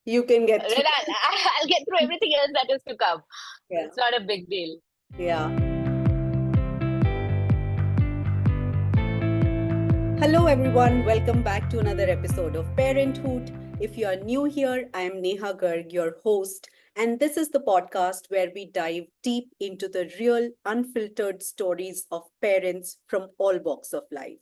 You can get Then through. I'll get through everything else that is to come. Yeah. It's not a big deal. Yeah. Hello, everyone. Welcome back to another episode of Parenthood. If you are new here, I am Neha Garg, your host, and this is the podcast where we dive deep into the real, unfiltered stories of parents from all walks of life.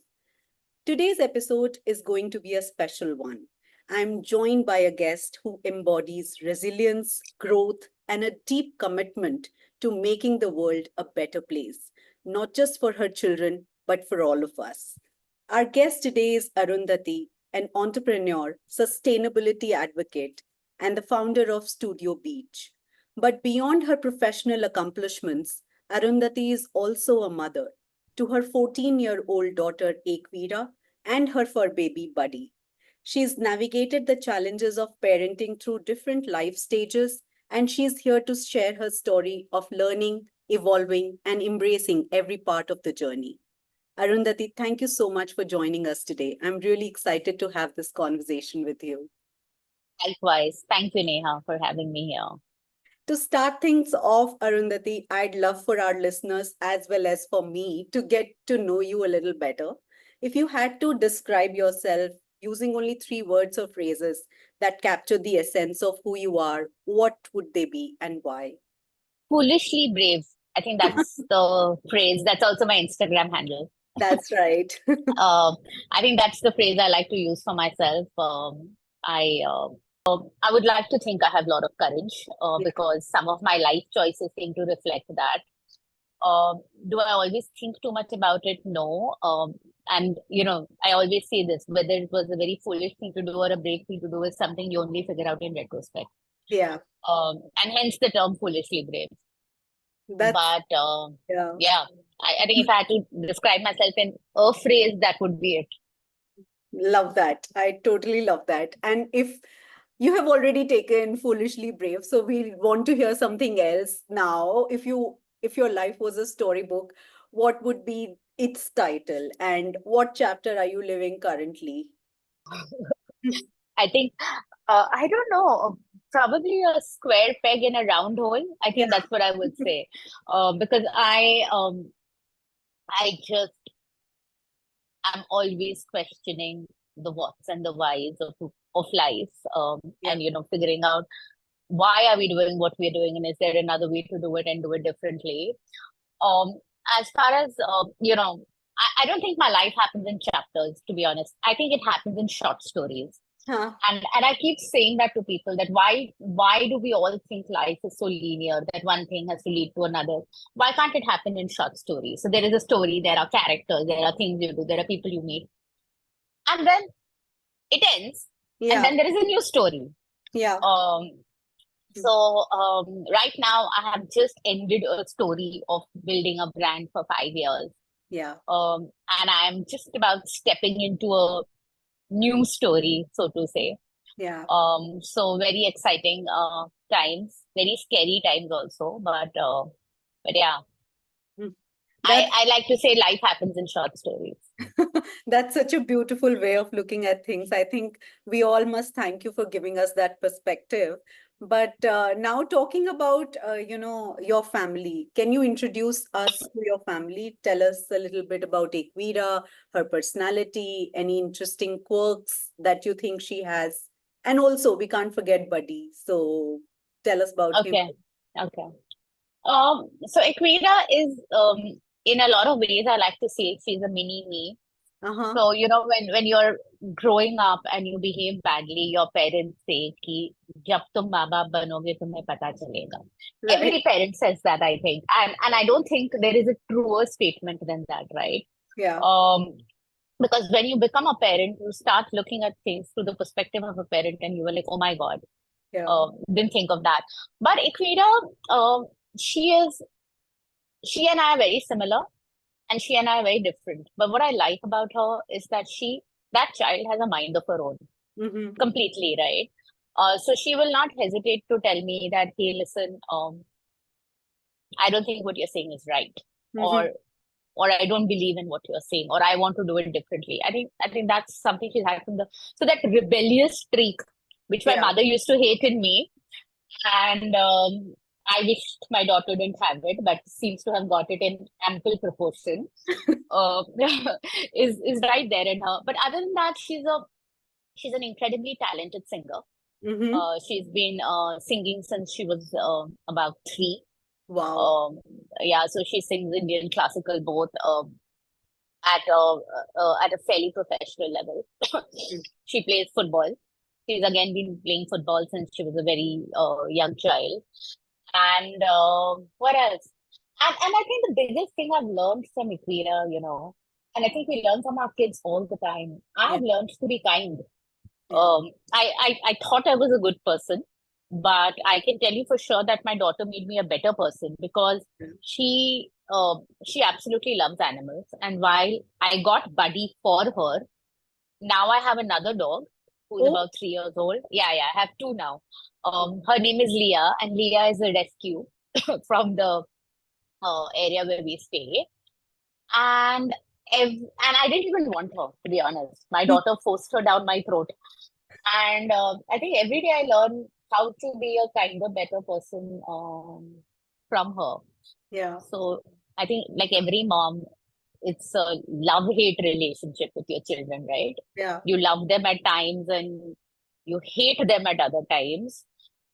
Today's episode is going to be a special one. I'm joined by a guest who embodies resilience, growth, and a deep commitment to making the world a better place, not just for her children, but for all of us. Our guest today is Arundhati, an entrepreneur, sustainability advocate, and the founder of Studio Beach. But beyond her professional accomplishments, Arundhati is also a mother to her 14-year-old daughter Ekvira and her fur baby Buddy. She's navigated the challenges of parenting through different life stages, and she's here to share her story of learning, evolving, and embracing every part of the journey. Arundhati, thank you so much for joining us today. I'm really excited to have this conversation with you. Likewise. Thank you, Neha, for having me here. To start things off, Arundhati, I'd love for our listeners as well as for me to get to know you a little better. If you had to describe yourself using only three words or phrases that capture the essence of who you are, what would they be and why? Foolishly brave. I think that's the phrase. That's also my Instagram handle. That's right. Um, I think that's the phrase I like to use for myself. I would like to think I have a lot of courage Yeah. because some of my life choices seem to reflect that. Do I always think too much about it? No. And I always say this, whether it was a very foolish thing to do or a brave thing to do is something you only figure out in retrospect. Yeah. And hence the term foolishly brave. That's, But yeah. yeah, I think if I had to describe myself in a phrase, that would be it. Love that. I totally love that. And if you have already taken Foolishly Brave, so we want to hear something else now. If your life was a storybook, what would be its title and what chapter are you living currently? I think, I don't know, probably a square peg in a round hole. I Yeah. think that's what I would say. Because I just am always questioning the whats and the whys of life, Yeah. and figuring out why are we doing what we're doing, and is there another way to do it and do it differently. Um, as far as I don't think my life happens in chapters. To be honest, I think it happens in short stories. Huh. And I keep saying that to people, that why do we all think life is so linear, that one thing has to lead to another? Why can't it happen in short stories? So there is a story, there are characters, there are things you do, there are people you meet, and then it ends, and Yeah. then there is a new story. Yeah. Um, so right now I have just ended a story of building a brand for 5 years. Yeah. And I'm just about stepping into a new story, so to say. Yeah. So very exciting times, very scary times also, but yeah, Mm. I That's I like to say life happens in short stories. That's such a beautiful way of looking at things. I think we all must thank you for giving us that perspective. But now talking about, your family, can you introduce us to your family? Tell us a little bit about Ekvira, her personality, any interesting quirks that you think she has. And also, we can't forget Buddy. So tell us about him. Okay, okay. So Equina is in a lot of ways I like to say she's a mini me. Uh-huh. So when you're growing up and you behave badly, your parents say कि जब तुम माँ बाप बनोगे तुम्हें पता चलेगा. Right. Every parent says that, I think, and I don't think there is a truer statement than that, right? Yeah. Um, because when you become a parent, you start looking at things through the perspective of a parent, and you were like, oh my God, Yeah. didn't think of that. But Equina, she is she and I are very similar, and she and I are very different. But what I like about her is that that child has a mind of her own, Mm-hmm. completely, right? So she will not hesitate to tell me that, hey, listen, I don't think what you're saying is right, Mm-hmm. or I don't believe in what you're saying, or I want to do it differently. I think that's something she's had from the so that rebellious streak. which my Yeah. mother used to hate in me. And I wished my daughter didn't have it, but seems to have got it in ample proportion. Uh, is right there in her. But other than that, she's an incredibly talented singer. Mm-hmm. She's been singing since she was about 3. Wow. Um, yeah, so she sings Indian classical both at a fairly professional level. Mm. She plays football. She's again been playing football since she was a very young child. And what else? And I think the biggest thing I've learned from Equira, and I think we learn from our kids all the time. I Yeah. have learned to be kind. Yeah. I thought I was a good person, but I can tell you for sure that my daughter made me a better person because Yeah. she absolutely loves animals. And while I got Buddy for her, now I have another dog who's Oh, about 3 years old. Yeah, yeah, I have two now. Her name is Leah, and Leah is a rescue from the area where we stay. And and I didn't even want her, to be honest. My daughter forced her down my throat. And I think every day I learn how to be a kinder, better person from her. yeah. So I think, like every mom, it's a love-hate relationship with your children, right? Yeah. You love them at times and you hate them at other times.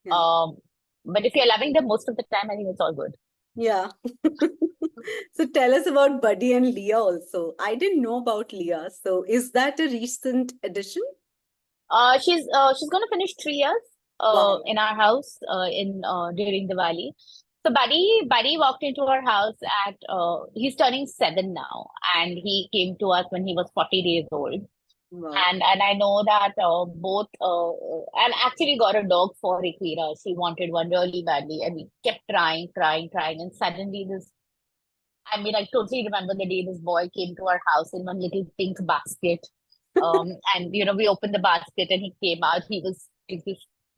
Yeah. Um, but if you're loving them most of the time, I think it's all good. Yeah. So tell us about Buddy and Leah also. I didn't know about Leah. So is that a recent addition? She's gonna finish 3 years Wow. in our house in during Diwali. So Buddy walked into our house at he's turning 7 now, and he came to us when he was 40 days old. Wow. And I know that both and actually got a dog for Equira. She wanted one really badly, and we kept trying, and suddenly this. I mean, I totally remember the day this boy came to our house in one little pink basket. And we opened the basket and he came out.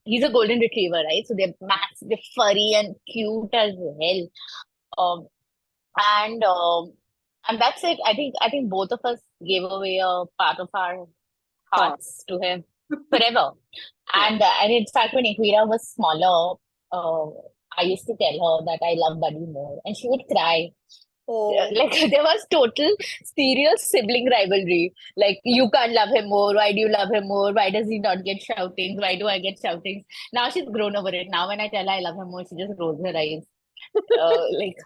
He's a golden retriever, right? So they're massive, they're furry and cute as hell. Um, and um, and that's it. I think both of us gave away a part of our Heart. hearts to him forever. Yeah. And in fact, when Equira was smaller, uh, I used to tell her that I love Buddy more, and she would cry. Oh, Like there was total serious sibling rivalry. Like, you can't love him more. Why do you love him more? Why does he not get shoutings? Why do I get shoutings? Now she's grown over it. Now when I tell her I love him more, she just rolls her eyes, like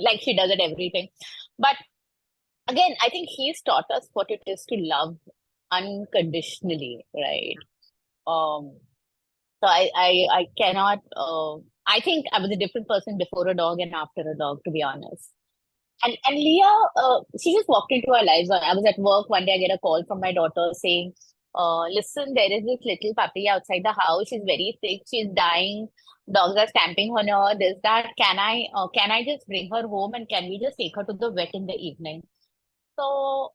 like she does at everything. But again, I think he's taught us what it is to love unconditionally, right? Um, so I cannot. I think I was a different person before a dog and after a dog, to be honest. And Leah, she just walked into our lives. I was at work one day. I get a call from my daughter saying, "Listen, there is this little puppy outside the house. She's very sick. She's dying. Dogs are stamping on her. This, that. Can I just bring her home and can we just take her to the vet in the evening?" So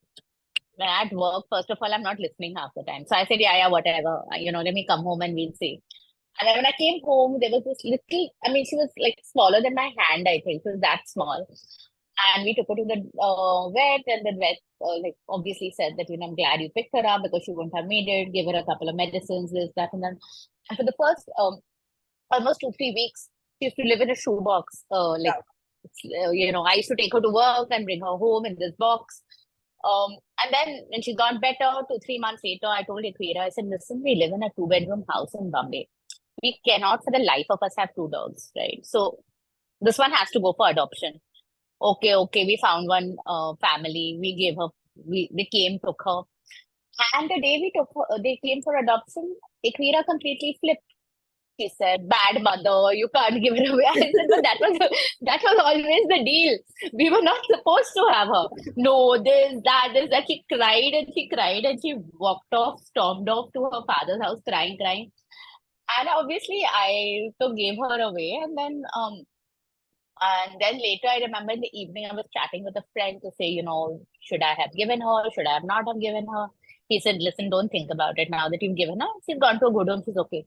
when at work, first of all, I'm not listening half the time. So I said, "Yeah, yeah, whatever. Let me come home and we'll see." And then when I came home, there was this little, I mean, she was like smaller than my hand, I think. She was that small. And we took her to the vet, and the vet like obviously said that, I'm glad you picked her up because she wouldn't have made it. Give her a couple of medicines, this, that, and then. And for the first almost 2, 3 weeks, she used to live in a shoebox. yeah. I used to take her to work and bring her home in this box. And then when she got better, 2, 3 months later, I told Equira, I said, "Listen, we live in a 2-bedroom house in Bombay. We cannot for the life of us have 2 dogs, right? So this one has to go for adoption." Okay, we found one family. We gave her, they came, took her. And the day we took her, they came for adoption, Equira completely flipped. She said, "Bad mother, you can't give her away." I said, "But that was always the deal. We were not supposed to have her. No, this, that, this, that." She cried and she walked off, stormed off to her father's house, crying. And obviously, I so gave her away. And then later, I remember in the evening, I was chatting with a friend to say, should I have given her? Should I have not have given her? He said, "Listen, don't think about it. Now that you've given her, she's gone to a good home. She's okay."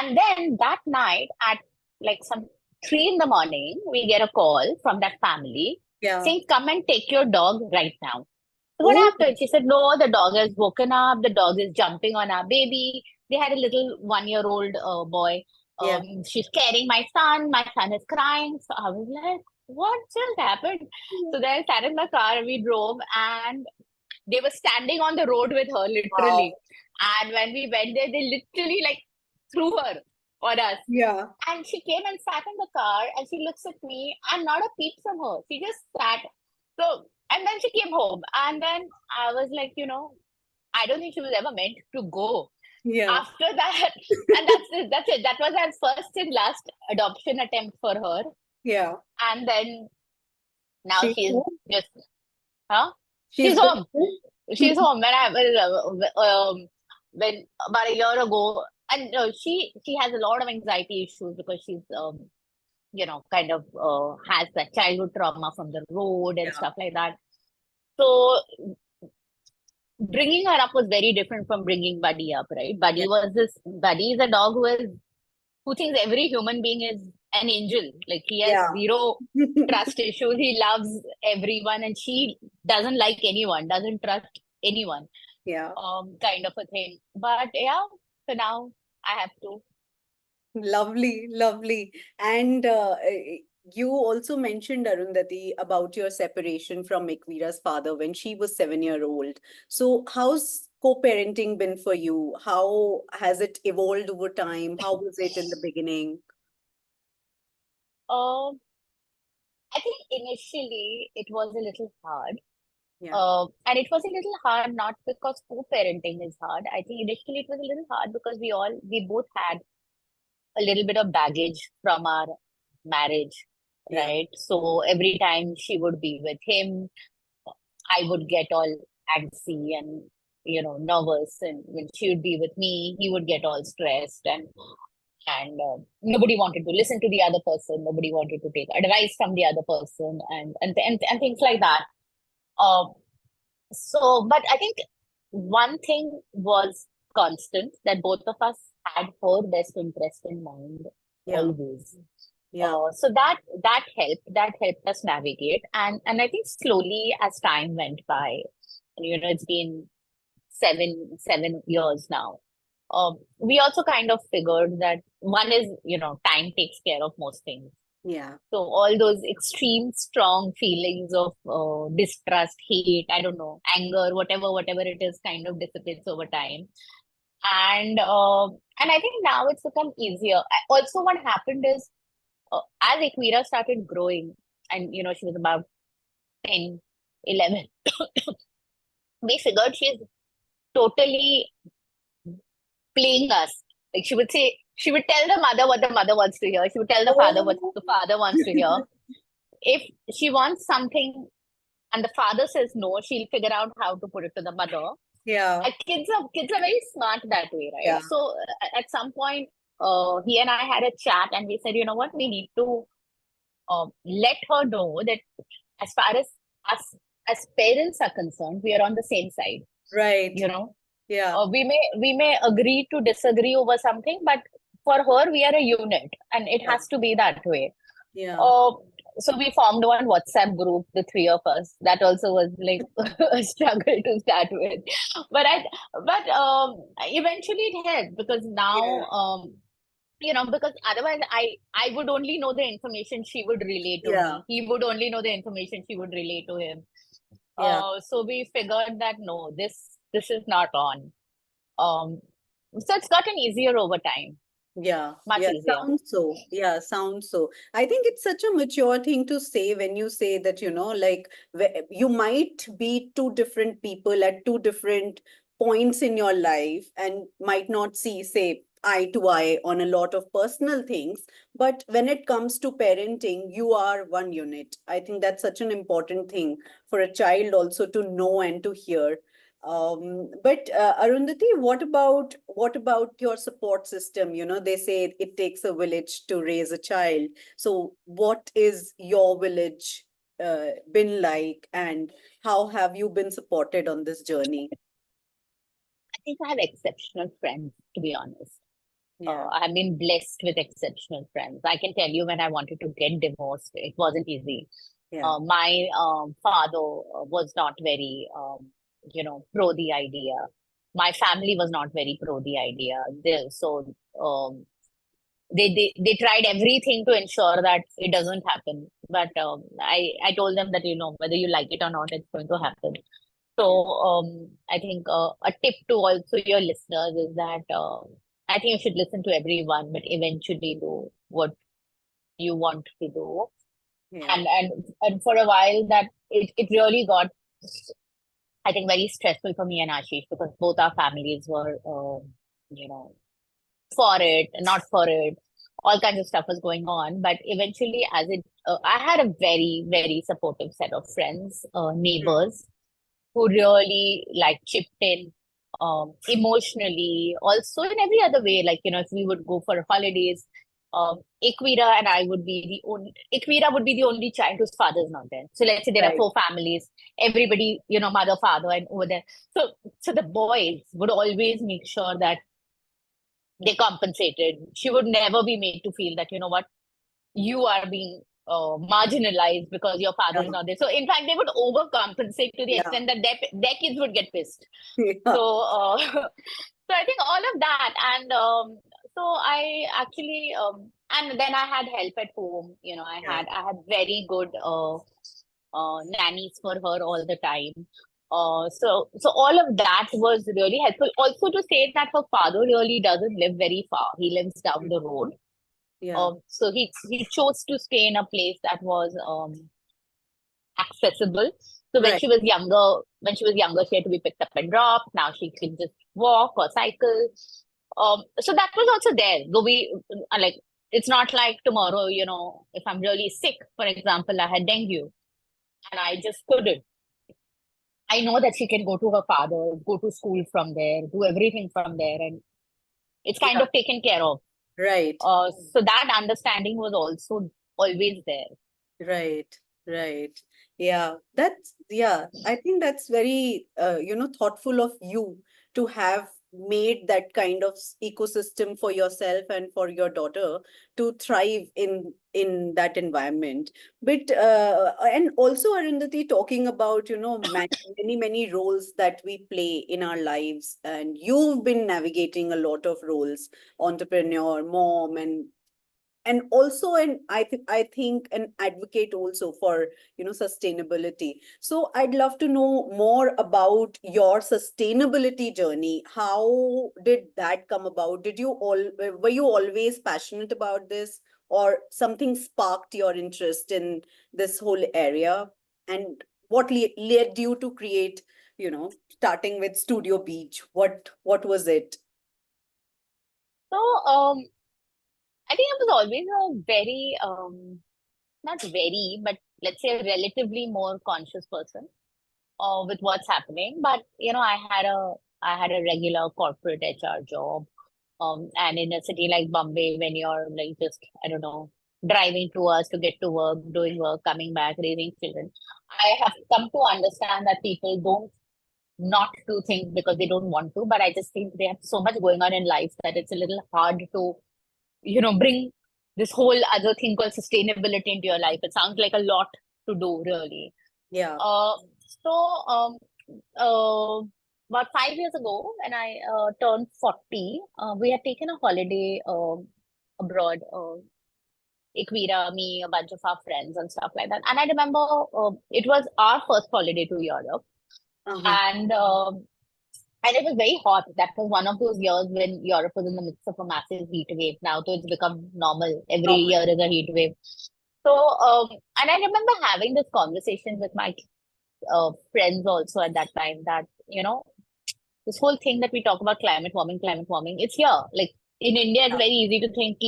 And then that night at like some 3 in the morning, we get a call from that family Yeah. saying, "Come and take your dog right now." So what Oh, happened? She said, "No, the dog has woken up. The dog is jumping on our baby. they had a little 1-year-old boy. Yeah. She's carrying my son is crying. So I was like, what just happened? So then I sat in the car and we drove, and they were standing on the road with her, Wow. literally. And when we went there, they literally like threw her on us. Yeah. And she came and sat in the car and she looks at me and not a peep from her. She just sat. So, and then she came home. And then I was like, I don't think she was ever meant to go. Yeah. After that, and that's it, that's it. That was our first and last adoption attempt for her. Yeah. And then now She's she's home. just, huh? She's She's back home. home. She's home. When about a year ago, and she has a lot of anxiety issues because she's kind of has that childhood trauma from the road and Yeah. stuff like that. So bringing her up was very different from bringing Buddy up, right? Yeah. Buddy is a dog who thinks every human being is an angel. Like he has Yeah. zero trust issues. He loves everyone, and she doesn't like anyone, doesn't trust anyone, Yeah. kind of a thing. But yeah, so now I have to. Lovely, lovely. And you also mentioned, Arundhati, about your separation from Ekvira's father when she was 7 year old. So, how's co-parenting been for you? How has it evolved over time? How was it in the beginning? Um, I think initially it was a little hard. Yeah, And it was a little hard not because co-parenting is hard. I think initially it was a little hard because we both had a little bit of baggage from our marriage, yeah, right? So every time she would be with him, I would get all antsy and nervous, and when she would be with me, he would get all stressed, and nobody wanted to listen to the other person, nobody wanted to take advice from the other person, and things like that. Uh, but I think one thing was constant, that both of us had her best interest in mind yeah, always. yeah, So that helped us navigate, and I think slowly as time went by, it's been 7 years now. We also kind of figured that one is, time takes care of most things. yeah, So all those extreme strong feelings of distrust, hate, I don't know, anger, whatever it is, kind of dissipates over time. And I think now it's become easier. Also, what happened is, as Equira started growing, and she was about 10, 11, we figured she's totally playing us. Like she would tell the mother what the mother wants to hear. She would tell the father what oh, the father wants to hear. If she wants something and the father says no, she'll figure out how to put it to the mother. yeah, Kids are very smart that way, right? yeah, So at some point, he and I had a chat, and we said, you know what, we need to let her know that as far as us as parents are concerned, we are on the same side. right, You know, yeah, we may agree to disagree over something, but for her, we are a unit, and it yeah, has to be that way. yeah, Uh, so we formed one WhatsApp group, the three of us. That also was like a struggle to start with, but eventually it helped, because now, yeah, because otherwise I would only know the information she would relay to yeah, me. He would only know the information she would relay to him. yeah. So we figured that no, this is not on. Um, so it's gotten easier over time, Yeah, much yeah, easier. sounds so. Yeah, sounds so. I think it's such a mature thing to say when you say that, like you might be two different people at two different points in your life and might not see, say, eye to eye on a lot of personal things. But when it comes to parenting, you are one unit. I think that's such an important thing for a child also to know and to hear. But Arundhati, what about your support system? They say it takes a village to raise a child. So, what is your village been like, and how have you been supported on this journey? I think I have exceptional friends, to be honest. Yeah, I have been blessed with exceptional friends. I can tell you, when I wanted to get divorced, it wasn't easy. yeah, My father was not very, pro the idea. my family was not very pro the idea. So um, they tried everything to ensure that it doesn't happen. But I told them that, whether you like it or not, it's going to happen. So Yeah. I think a tip to also your listeners is that I think you should listen to everyone, but eventually do what you want to do. Yeah. And for a while that it really got, I think, very stressful for me and Ashish, because both our families were you know for it, not for it. All kinds of stuff was going on. But eventually, I had a very, very supportive set of friends, Mm. neighbors, who really like chipped in emotionally, also in every other way. Like, if we would go for holidays, Equira and I would be Equira would be the only child whose father is not there. So let's say there are Right. four families, everybody, mother, father, and over there. So the boys would always make sure that they compensated. She would never be made to feel that, what, you are being marginalized because your father is Yeah. not there. So in fact, they would overcompensate to the Yeah. extent that their kids would get pissed. Yeah. So so I think all of that, and so I actually and then I had help at home. Yeah. I had very good nannies for her all the time. So all of that was really helpful. Also, to say that her father really doesn't live very far; he lives down Mm. the road. Yeah. So he chose to stay in a place that was accessible. So Right. when she was younger, she had to be picked up and dropped. Now she can just walk or cycle. So that was also there. Though like, it's not like tomorrow, if I'm really sick, for example, I had dengue and I just couldn't. I know that she can go to her father, go to school from there, do everything from there, and it's kind Yeah. of taken care of. Right. So that understanding was also always there. Right, right. Yeah, yeah, I think that's very, thoughtful of you to have made that kind of ecosystem for yourself and for your daughter to thrive in that environment. But and also, Arundhati, talking about, many roles that we play in our lives, and you've been navigating a lot of roles, entrepreneur, mom, and also I think an advocate also for sustainability. So I'd love to know more about your sustainability journey. How did that come about? Were you always passionate about this, or something sparked your interest in this whole area? And what led you to create, starting with Studio Beach? What was it? So I think I was always a very not very, but let's say a relatively more conscious person with what's happening. But I had a regular corporate HR job. And in a city like Bombay, when you're like just, I don't know, driving 2 hours to get to work, doing work, coming back, raising children, I have come to understand that people don't not do things because they don't want to, but I just think they have so much going on in life that it's a little hard to, bring this whole other thing called sustainability into your life. It sounds like a lot to do, really. Yeah. Uh, so, uh, about 5 years ago, when I turned 40, we had taken a holiday abroad. Equira, me, a bunch of our friends, and stuff like that. And I remember it was our first holiday to Europe, Uh-huh. and it was very hot. That was one of those years when Europe was in the midst of a massive heat wave. Now, though, it's become normal. Every Normal. year is a heat wave. So, and I remember having this conversation with my friends also at that time that, this whole thing that we talk about climate warming, it's here. Like in India, it's Yeah. very easy to think,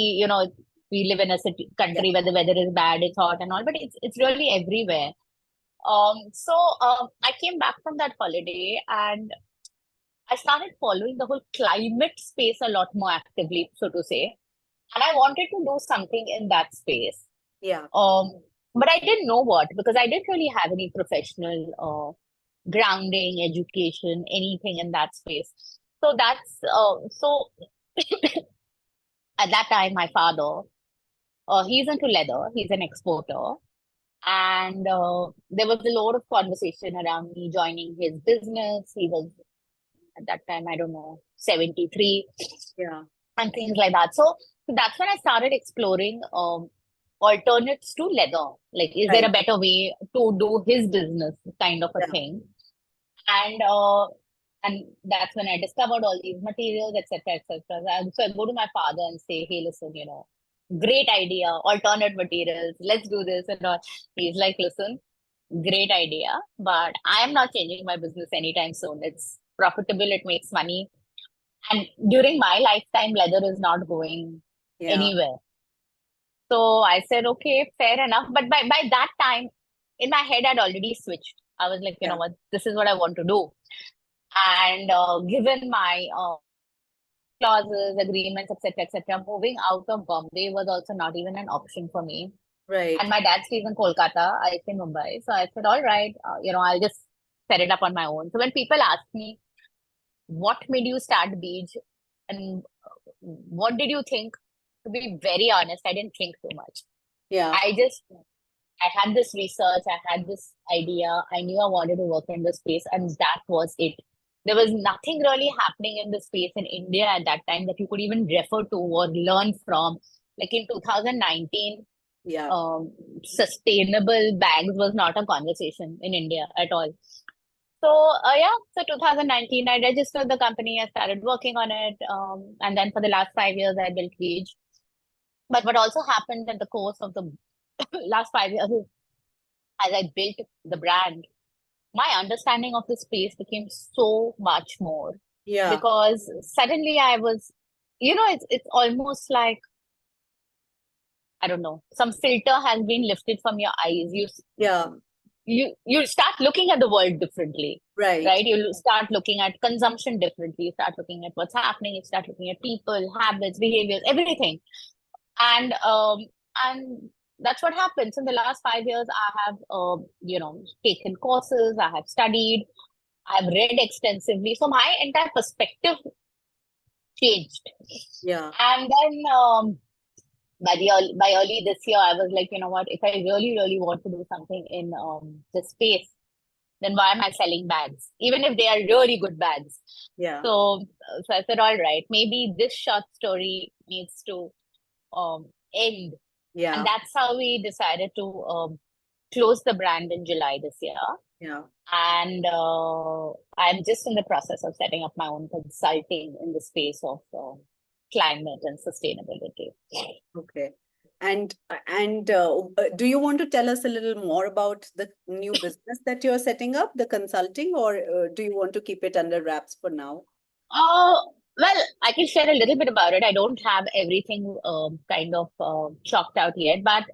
we live in a Yeah. country where the weather is bad, it's hot and all, but it's really everywhere. So I came back from that holiday and I started following the whole climate space a lot more actively, so to say. And I wanted to do something in that space. Yeah. Um, but I didn't know what, because I didn't really have any professional grounding, education, anything in that space. So so at that time, my father, he's into leather, he's an exporter. And there was a lot of conversation around me joining his business. He was at that time, I don't know, 73 Yeah. and things like that. So that's when I started exploring alternates to leather. Like, is there a Right. better way to do his business kind of a Yeah. thing? And that's when I discovered all these materials, etc., etc. So I go to my father and say, "Hey, listen, great idea, alternate materials. Let's do this." And all. He's like, "Listen, great idea, but I am not changing my business anytime soon. It's profitable, it makes money, and during my lifetime, leather is not going Yeah. anywhere." So I said, "Okay, fair enough." But by that time, in my head, I'd already switched. I was like, you know Yeah. what, this is what I want to do. And given my clauses, agreements, etc., etc., moving out of Bombay was also not even an option for me. And Right. my dad stays in Kolkata, I stay in Mumbai. So I said, all right, I'll just set it up on my own. So when people ask me, what made you start Beej and what did you think? To be very honest, I didn't think too much. Yeah. I had this research, I had this idea, I knew I wanted to work in this space, and that was it. There was nothing really happening in the space in India at that time that you could even refer to or learn from. Like in 2019, Yeah. um, sustainable bags was not a conversation in India at all. So, yeah, so 2019, I registered the company, I started working on it, and then for the last 5 years, I built Gauge. But what also happened in the course of the last 5 years is as I built the brand, my understanding of the space became so much more Yeah. because suddenly I was, it's almost like, I don't know, some filter has been lifted from your eyes. Yeah. You start looking at the world differently, Right. right? You start looking at consumption differently. You start looking at what's happening. You start looking at people, habits, behaviors, everything. And that's what happens in the last 5 years. I have taken courses, I have studied, I've read extensively, so my entire perspective changed. Yeah. And then by early this year, I was like, you know what, if I really really want to do something in this space, then why am I selling bags even if they are really good bags? Yeah. So I said, all right, maybe this short story needs to end. And Yeah. that's how we decided to close the brand in July this year. Yeah. And I'm just in the process of setting up my own consulting in the space of climate and sustainability. Okay. And do you want to tell us a little more about the new business that you're setting up, the consulting, or do you want to keep it under wraps for now? Uh, well, I can share a little bit about it. I don't have everything kind of chalked out yet, but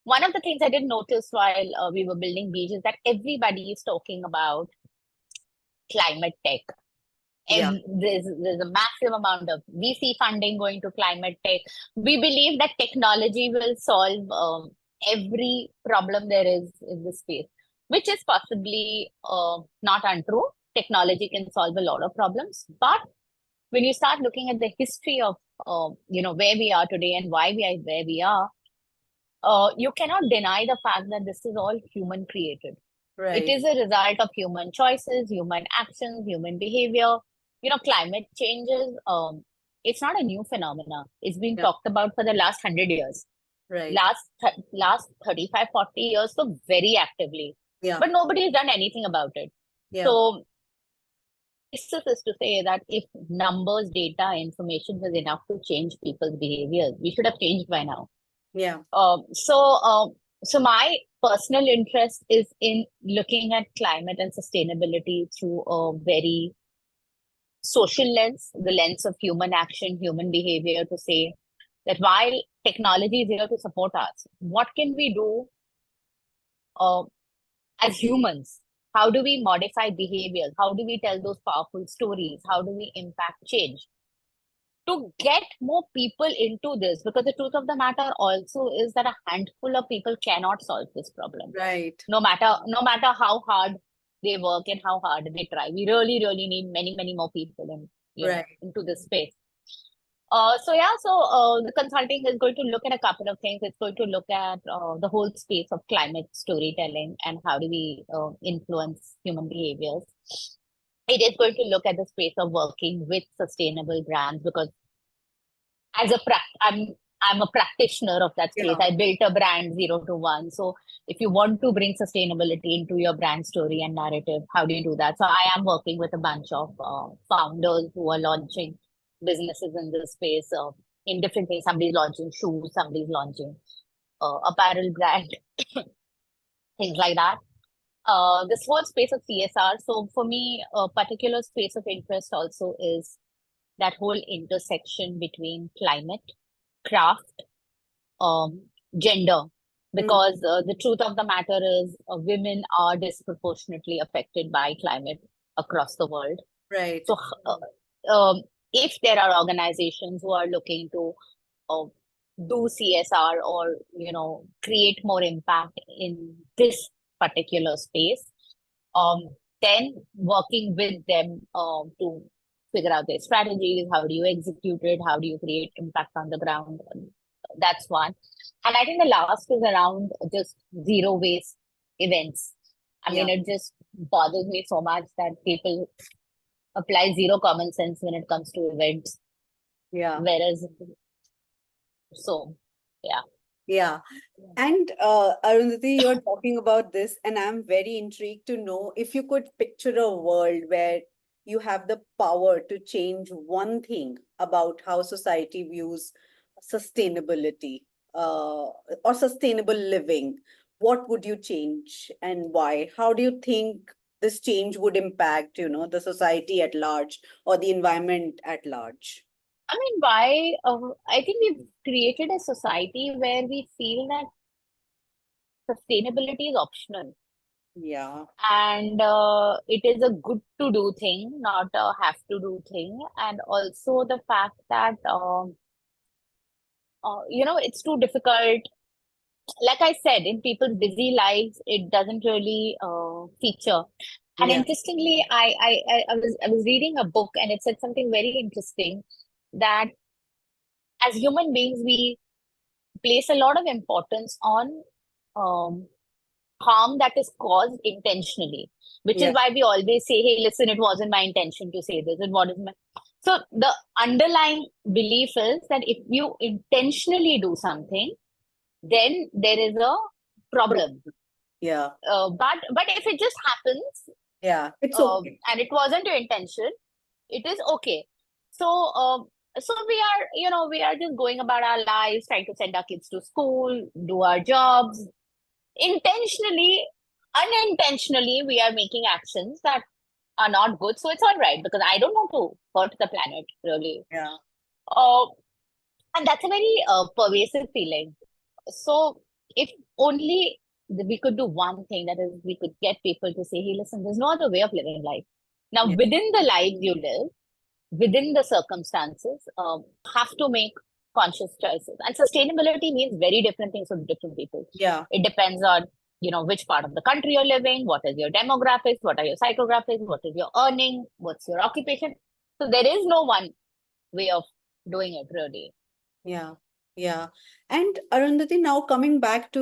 one of the things I did notice while we were building Beach is that everybody is talking about climate tech. Yeah. There's a massive amount of VC funding going to climate tech. We believe that technology will solve every problem there is in this space, which is possibly not untrue. Technology can solve a lot of problems, but when you start looking at the history of where we are today and why we are where we are, you cannot deny the fact that this is all human created. It Right. is a result of human choices, human actions, human behavior. Climate changes, it's not a new phenomena. It's been Yeah. talked about for the last 100 years, Right. last 35, 40 years, so very actively. Yeah. But nobody has done anything about it. Yeah. So this is to say that if numbers, data, information was enough to change people's behaviors, we should have changed by now. Yeah. Um, so, um, so my personal interest is in looking at climate and sustainability through a very social lens, the lens of human action, human behavior, to say that while technology is here to support us, what can we do uh, as humans? How do we modify behaviors? How do we tell those powerful stories? How do we impact change? To get more people into this, because the truth of the matter also is that a handful of people cannot solve this problem, Right. no matter how hard they work and how hard they try. We really really need many many more people Right. into this space. The consulting is going to look at a couple of things. It's going to look at the whole space of climate storytelling and how do we influence human behaviors. it is going to look at the space of working with sustainable brands, because as a I'm a practitioner of that space. Yeah. I built a brand 0 to 1. So if you want to bring sustainability into your brand story and narrative, how do you do that? So I am working with a bunch of founders who are launching businesses in this space, in different things. Somebody's launching shoes, somebody's launching apparel brand, things like that. This whole space of CSR. So for me, a particular space of interest also is that whole intersection between climate, craft, um, gender, Mm, because the truth of the matter is women are disproportionately affected by climate across the world. right. So, if there are organizations who are looking to uh, do CSR, or create more impact in this particular space, um, then working with them to figure out their strategies, how do you execute it, how do you create impact on the ground. That's one. And I think the last is around just zero waste events. I Yeah. mean, it just bothers me so much that people apply zero common sense when it comes to events, Yeah. whereas, so yeah. Yeah. And Arundhati, you're talking about this, and I'm very intrigued to know if you could picture a world where you have the power to change one thing about how society views sustainability, or sustainable living. What would you change and why? How do you think this change would impact, the society at large or the environment at large? I mean, why? I think we've created a society where we feel that sustainability is optional, Yeah. and it is a good to do thing, not a have to do thing. And also the fact that it's too difficult. Like I said, in people's busy lives, it doesn't really feature. And Yeah. interestingly, I was reading a book, and it said something very interesting, that as human beings we place a lot of importance on um, harm that is caused intentionally, which is Yeah. why we always say, hey, listen, it wasn't my intention to say this. And what is my. So the underlying belief is that if you intentionally do something, then there is a problem. Yeah. But if it just happens, Yeah. It's okay. and it wasn't your intention, it is okay. So, so we are just going about our lives, trying to send our kids to school, do our jobs. Intentionally, unintentionally, we are making actions that are not good. So it's all right, because I don't want to hurt the planet, really. Yeah. Uh, and that's a very pervasive feeling. So if only we could do one thing, that is, we could get people to say, hey, listen, there's no other way of living life. Now, Yeah. within the life you live, within the circumstances, have to make conscious choices. And sustainability means very different things for different people. Yeah. It depends on, which part of the country you're living, what is your demographics, what are your psychographics, what is your earning, what's your occupation. So there is no one way of doing it, really. Yeah. Yeah. And Arundhati, now coming back to,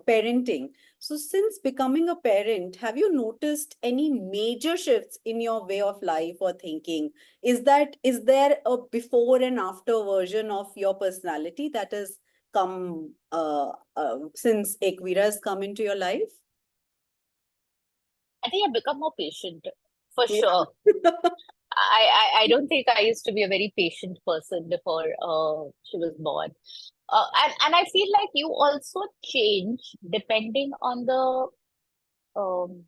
parenting. So since becoming a parent, have you noticed any major shifts in your way of life or thinking? Is there a before and after version of your personality that has come since Equira has come into your life? I think I've become more patient, for Yeah. sure. I don't think I used to be a very patient person before she was born. And I feel like you also change depending on the um,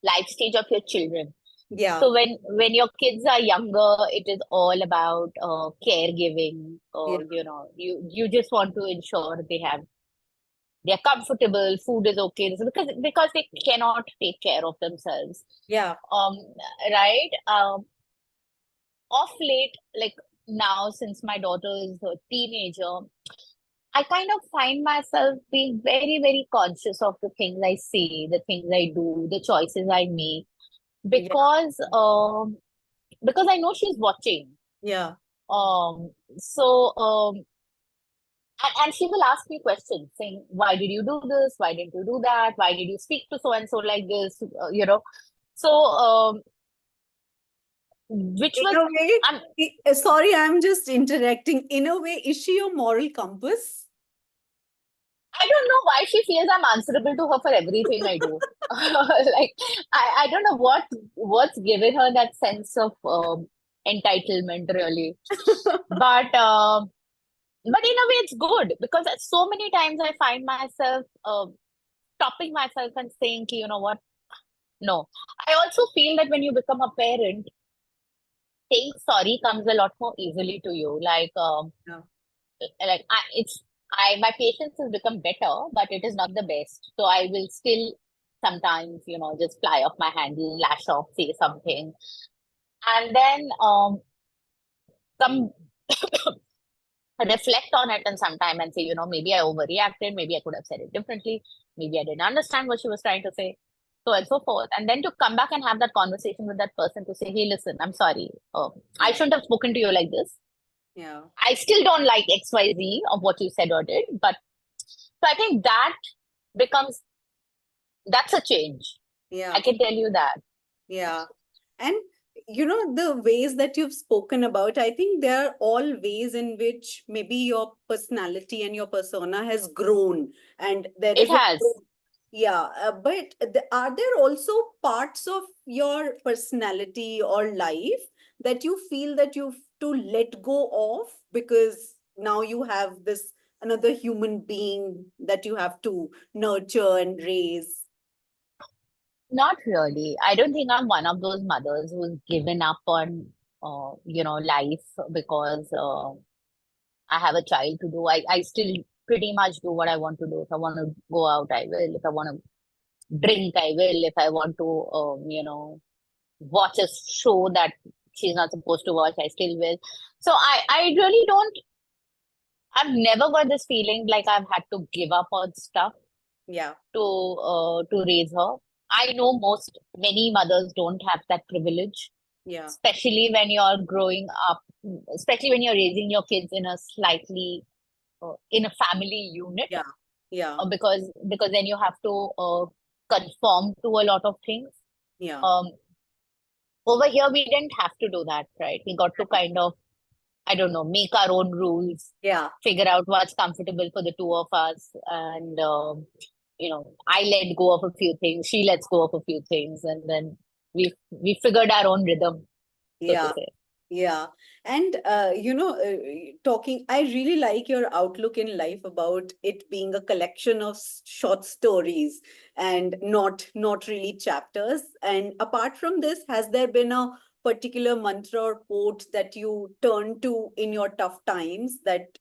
life stage of your children. Yeah. So when your kids are younger, it is all about caregiving, Yeah. or you just want to ensure they're comfortable, food is okay, because they cannot take care of themselves. Yeah. Um, right? Off late, like now, since my daughter is a teenager, I kind of find myself being very, very conscious of the things I say, the things I do, the choices I make, Yeah. because I know she's watching. Yeah. So and she will ask me questions saying, why did you do this? Why didn't you do that? Why did you speak to so and so like this? So, which In was, a way, I'm, sorry, I'm just interacting. In a way, is she your moral compass? I don't know why she feels I'm answerable to her for everything I do. Like, I don't know what's given her that sense of entitlement, really. But but in a way, it's good because so many times I find myself stopping myself and saying, "Ki, you know what? No." I also feel that when you become a parent, saying sorry comes a lot more easily to you. Yeah. Like I my patience has become better, but it is not the best. So I will still sometimes, just fly off my handle, lash off, say something, and then come reflect on it in some time and say, maybe I overreacted, maybe I could have said it differently, maybe I didn't understand what she was trying to say, so and so forth. And then to come back and have that conversation with that person to say, hey, listen, I'm sorry. I Yeah. shouldn't have spoken to you like this. Yeah. I still don't like XYZ of what you said or did. But so I think becomes, that's a change. I Yeah. can tell you that. Yeah. And the ways that you've spoken about, I think they are all ways in which maybe your personality and your persona has grown. And there It is a, has. yeah, but are there also parts of your personality or life that you feel that you've to let go of because now you have this another human being that you have to nurture and raise? Not really. I don't think I'm one of those mothers who's given up on, life because I have a child to do. I still pretty much do what I want to do. If I want to go out, I will. If I want to drink, I will. If I want to, watch a show that she's not supposed to watch, I still will. So I really don't, I've never got this feeling like I've had to give up on stuff Yeah. to raise her. I know many mothers don't have that privilege, Yeah. especially when you're growing up, especially when you're raising your kids in a slightly in a family unit, Yeah. Yeah. because then you have to conform to a lot of things. Yeah. Um, Over here, we didn't have to do that, right? We got to kind of, I don't know, make our own rules, Yeah. figure out what's comfortable for the two of us, and I let go of a few things, she lets go of a few things, and then we figured our own rhythm, so to Yeah. say. Yeah. And, talking, I really like your outlook in life about it being a collection of short stories and not really chapters. And apart from this, has there been a particular mantra or quote that you turn to in your tough times that,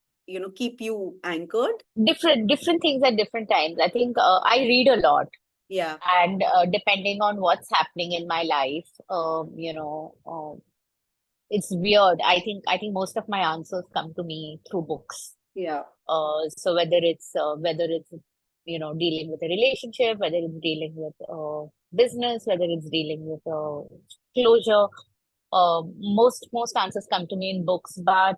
keep you anchored? Different things at different times. I think I read a lot, Yeah. and depending on what's happening in my life, it's weird. I think most of my answers come to me through books. Yeah. So whether it's dealing with a relationship, whether it's dealing with business, whether it's dealing with closure, most answers come to me in books. But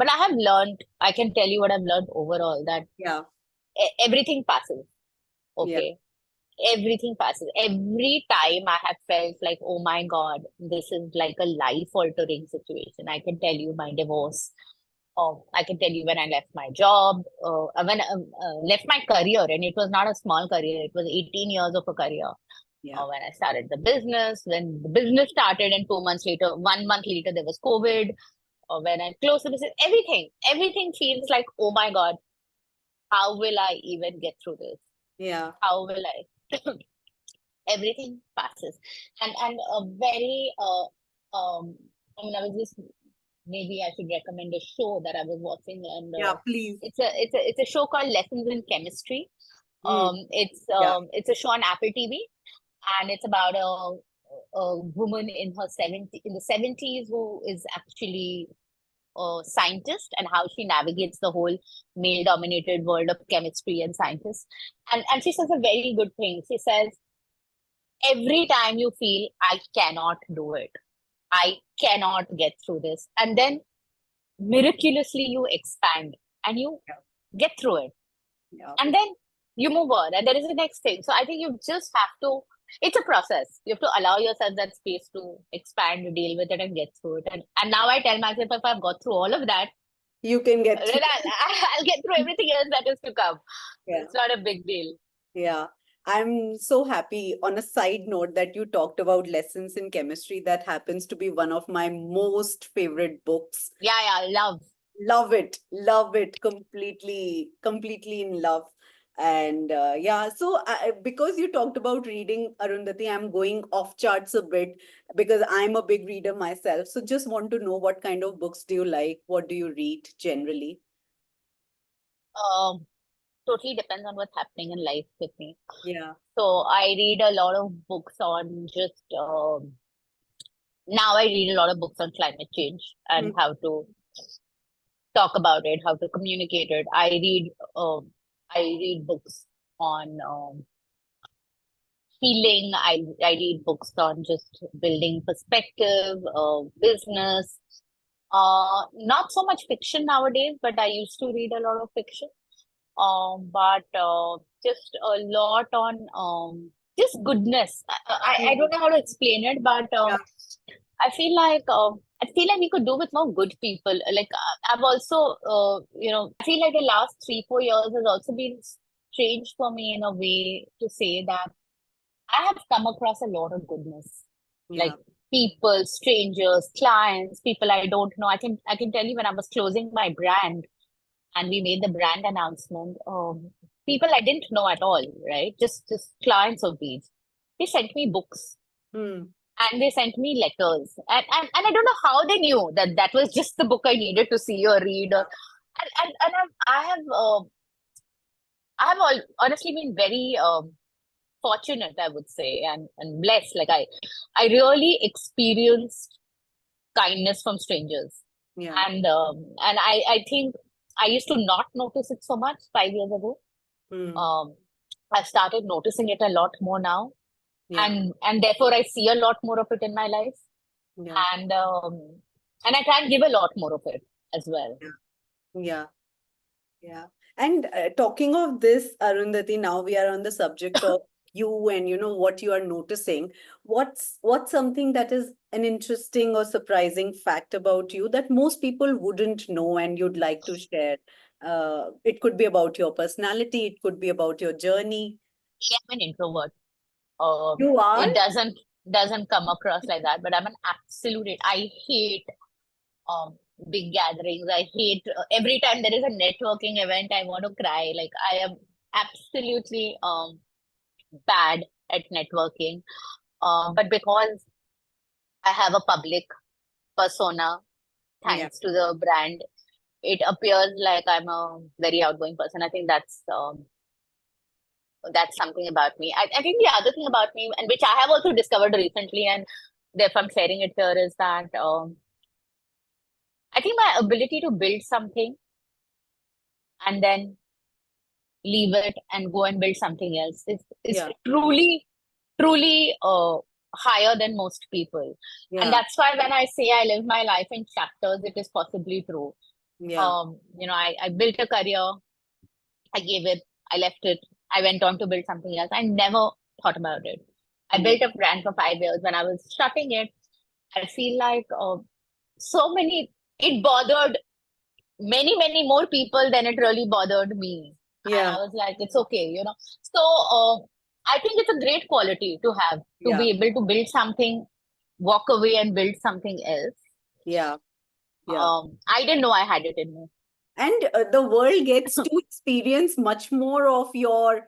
I have learned. I can tell you what I've learned overall, that Yeah. everything passes. Yeah. Okay, everything passes. Every time I have felt like, oh my God, this is like a life altering situation. I can tell you my divorce. I can tell you when I left my job, when I left my career, and it was not a small career. It was 18 years of a career. Yeah. When I started the business, when the business started, and 2 months later, 1 month later, there was COVID. Or when I closed the business, everything feels like, oh my God, how will I even get through this? Yeah. How will I? Everything passes, and a very I was just, maybe I should recommend a show that I was watching, and Yeah. Please. it's a show called Lessons in Chemistry. Mm. It's Yeah. a show on Apple TV, and it's about a woman in her 70s who is actually a scientist, and how she navigates the whole male dominated world of chemistry and scientists. And she says a very good thing. She says, every time you feel, I cannot do it, I cannot get through this, and then miraculously you expand and you Yeah. get through it, Yeah. and then you move on, and there is the next thing. So I think you just have to it's a process. You have to allow yourself that space to expand, deal with it, and get through it. And now I tell myself, if I've got through all of that, You can get then through. I'll get through everything else that is to come. Yeah. It's not a big deal. Yeah. I'm so happy on a side note that you talked about lessons in chemistry. That happens to be one of my most favorite books. Yeah, love. Love it completely in love. And yeah, so because you talked about reading, Arundhati, I'm going off charts a bit because I'm a big reader myself. So just want to know, what kind of books do you like? What do you read generally? Um, Totally depends on what's happening in life with me. Yeah. So I read a lot of books on just now I read a lot of books on climate change and Mm, how to talk about it, how to communicate it. I read books on healing. I read books on just building perspective, business. Not so much fiction nowadays, but I used to read a lot of fiction. But just a lot on just goodness. I mm, don't know how to explain it, but yeah. I feel like we could do with more good people. Like I've also I feel like the last 3 4 years has also been strange for me in a way to say that I have come across a lot of goodness, like Yeah. people, strangers, clients, people I don't know. I can tell you when I was closing my brand and we made the brand announcement, people I didn't know at all, right? Just clients of these. They sent me books Mm, and they sent me letters. And I don't know how they knew that that was just the book I needed to see or read. Or, yeah. and I have honestly been very fortunate, I would say, and blessed. Like I really experienced kindness from strangers. Yeah. And I think I used to not notice it so much 5 years ago. Mm, Um, I've started noticing it a lot more now, yeah. and therefore I see a lot more of it in my life, Yeah. and um, and I try and give a lot more of it as well. Yeah. Yeah. Yeah. And talking of this, Arundhati, now we are on the subject of you and what you are noticing. What's something that is an interesting or surprising fact about you that most people wouldn't know and you'd like to share? It could be about your personality, it could be about your journey. I'm an introvert. You are? It doesn't come across like that, but I'm an absolute. I hate um big gatherings. I hate every time there is a networking event, I want to cry. Like I am absolutely bad at networking. But because I have a public persona, Yeah. thanks to the brand, it appears like I'm a very outgoing person. I think that's something about me. I think the other thing about me, and which I have also discovered recently, and therefore I'm sharing it here, is that I think my ability to build something and then leave it and go and build something else is Yeah. truly higher than most people. And Yeah. that's why when I say I live my life in chapters, it is possibly true. Yeah. I built a career, I gave it, I left it, I went on to build something else. I never thought about it. I Mm, built a brand for 5 years. When I was shutting it, I feel like so many, it bothered many more people than it really bothered me. And I yeah. was like, it's okay. So I think it's a great quality to have, to Yeah. be able to build something, walk away and build something else. Yeah. Yeah. I didn't know I had it in me. And the world gets to experience much more of your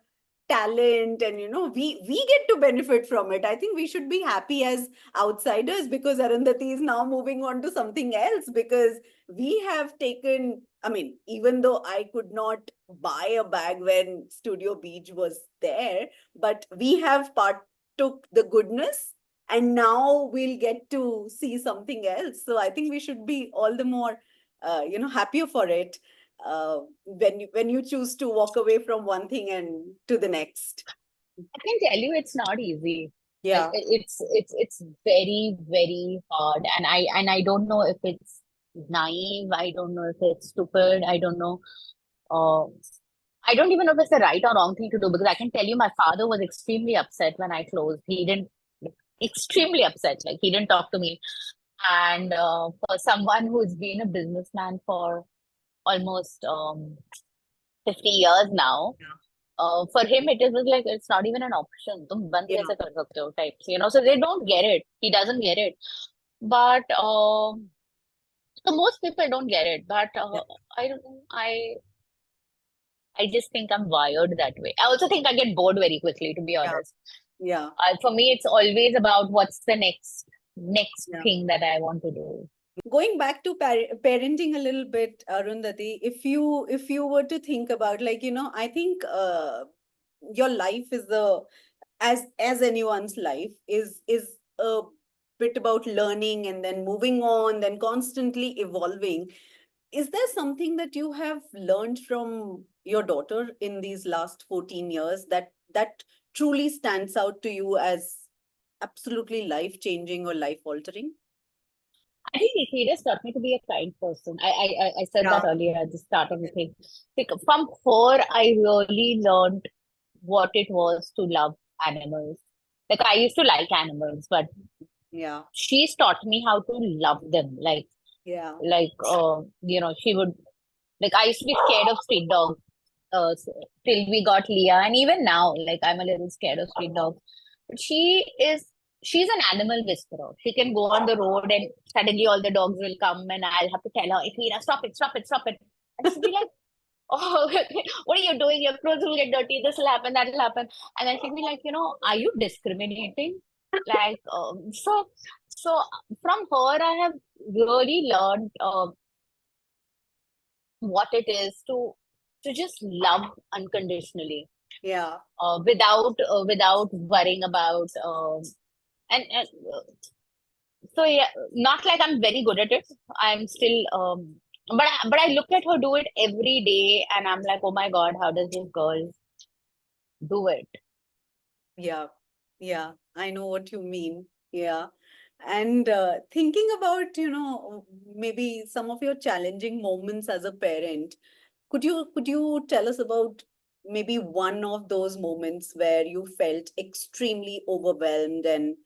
talent, and we get to benefit from it. I think we should be happy as outsiders because Arundhati is now moving on to something else, because we have taken, I mean, even though I could not buy a bag when Studio Beach was there, but we have partook the goodness, and now we'll get to see something else. So I think we should be all the more happier for it, when you choose to walk away from one thing and to the next. I can tell you it's not easy. Like Yeah. it's very, very hard. And I don't know if it's naive, I don't know if it's stupid, I don't know. Uh, I don't even know if it's the right or wrong thing to do, because I can tell you my father was extremely upset when I closed. He didn't, extremely upset. Like he didn't talk to me. And for someone who's been a businessman for almost 50 years now, Yeah. for him it is like it's not even an option. तुम बंद Yeah. कैसे कर सकते हो types, you know. So they don't get it. He doesn't get it. But so most people don't get it. But Yeah. I don't know. I just think I'm wired that way. I also think I get bored very quickly, to be Yeah. honest. Yeah. For me, it's always about what's the next Yeah. thing that I want to do. Going back to parenting a little bit, Arundhati, if you were to think about, like, I think your life is the as anyone's life is a bit about learning and then moving on, then constantly evolving. Is there something that you have learned from your daughter in these last 14 years that truly stands out to you as absolutely life changing or life altering? I think Nikita taught me to be a kind person. I said that Yeah. earlier at the start of the thing. Like, from her, I really learned what it was to love animals. Like I used to like animals, but Yeah. she's taught me how to love them. Yeah. You know, she would, like, I used to be scared of street dogs till we got Leah, and even now, like, I'm a little scared of street dogs. But she's an animal whisperer. She can go on the road and suddenly all the dogs will come, and I'll have to tell her, Ekveera, stop it, stop it, stop it. And she'll be like, oh, what are you doing? Your clothes will get dirty. This will happen, that will happen. And then she'll be like, are you discriminating? Like, so from her, I have really learned what it is to just love unconditionally, Yeah. without worrying about and so yeah, not like I'm very good at it. I'm still but I look at her do it every day, and I'm like, oh my God, how does this girl do it? Yeah. Yeah. I know what you mean. Yeah. And thinking about, maybe some of your challenging moments as a parent, could you tell us about maybe one of those moments where you felt extremely overwhelmed and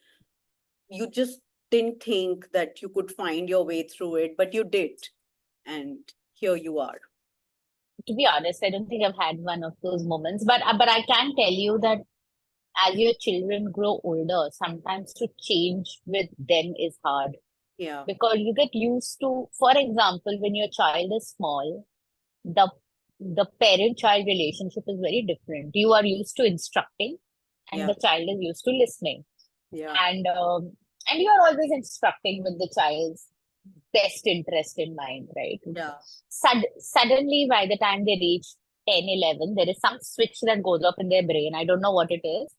you just didn't think that you could find your way through it, but you did, and here you are. To be honest, I don't think I've had one of those moments, but I can tell you that as your children grow older, sometimes to change with them is hard, Yeah. because you get used to, for example, when your child is small, the the parent child relationship is very different. You are used to instructing, and Yeah. the child is used to listening, Yeah. and you are always instructing with the child's best interest in mind, right? Yeah. Suddenly, by the time they reach 10, 11, there is some switch that goes up in their brain. I don't know what it is.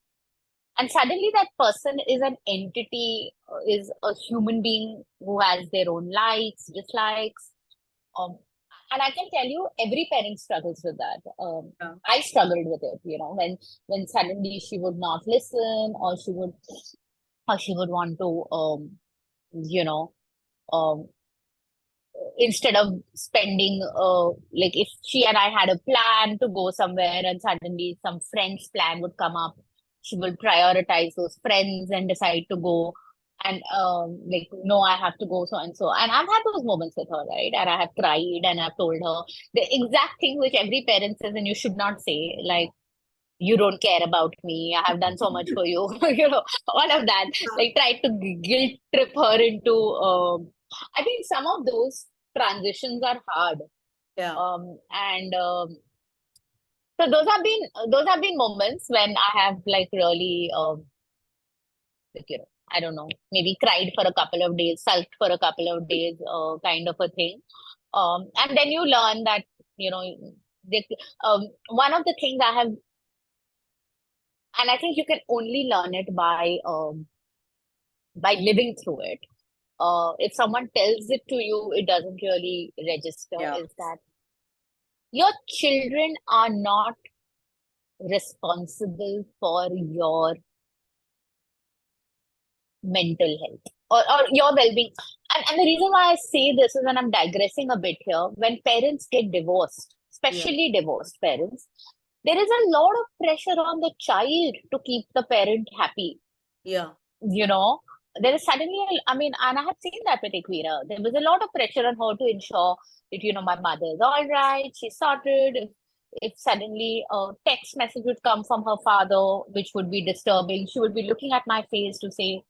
And suddenly that person is an entity, is a human being who has their own likes, dislikes. Um, and I can tell you, every parent struggles with that. Yeah. I struggled with it, when suddenly she would not listen, or she would want to, you know, um, instead of spending, like if she and I had a plan to go somewhere and suddenly some friend's plan would come up, she will prioritize those friends and decide to go. And like, no, I have to go so and so. And I've had those moments with her, right? And I have cried and I've told her the exact thing which every parent says, and you should not say, like, you don't care about me. I have done so much for you, all of that. Like, tried to guilt trip her into. I think some of those transitions are hard, Yeah. and so those have been moments when I have like really, like, I don't know, maybe cried for a couple of days, sulked for a couple of days, kind of a thing. And then you learn that, you know, they, one of the things I have, and I think you can only learn it by living through it. If someone tells it to you, it doesn't really register, Yeah. is that your children are not responsible for your mental health, or your well-being. And the reason why I say this is, and I'm digressing a bit here, when parents get divorced, especially divorced parents, there is a lot of pressure on the child to keep the parent happy. Yeah. You know, there is suddenly, I mean, and I have seen that with Equira. There was a lot of pressure on her to ensure that, my mother is all right, she's sorted. If suddenly a text message would come from her father, which would be disturbing, she would be looking at my face to say,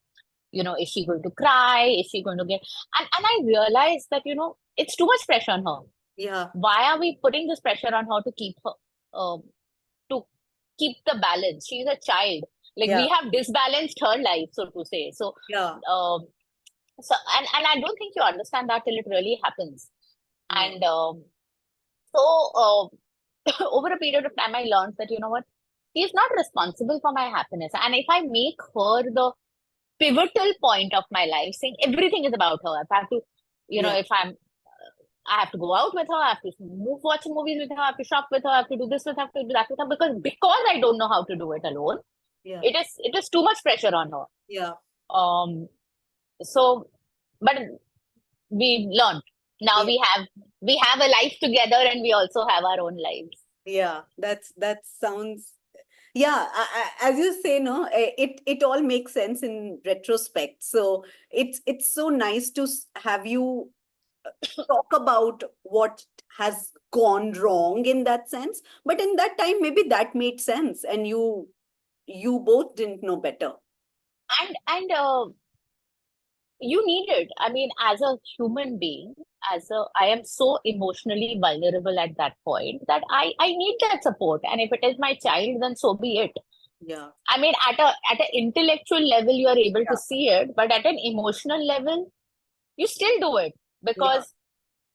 is she going to cry? Is she going to get, and I realized that, it's too much pressure on her. Yeah. Why are we putting this pressure on her to keep her, to keep the balance? She's a child. Like Yeah. we have disbalanced her life, so to say. So, Yeah. and I don't think you understand that till it really happens. Yeah. And so, over a period of time, I learned that, what, she's not responsible for my happiness. And if I make her the pivotal point of my life, saying everything is about her, if I have to, Yeah. if I have to go out with her, I have to watch movies with her, I have to shop with her, I have to do this with her, I have to do that with her, because I don't know how to do it alone. Yeah. It is too much pressure on her. Yeah. So, but we learned. Now Yeah. we have a life together, and we also have our own lives. Yeah. That sounds, yeah, as you say, no, it all makes sense in retrospect. So it's so nice to have you talk about what has gone wrong in that sense. But in that time, maybe that made sense, and you both didn't know better. And you need it. I mean, as a human being, I am so emotionally vulnerable at that point that I need that support. And if it is my child, then so be it. Yeah. I mean, at an intellectual level, you are able to Yeah. see it, but at an emotional level, you still do it Yeah. because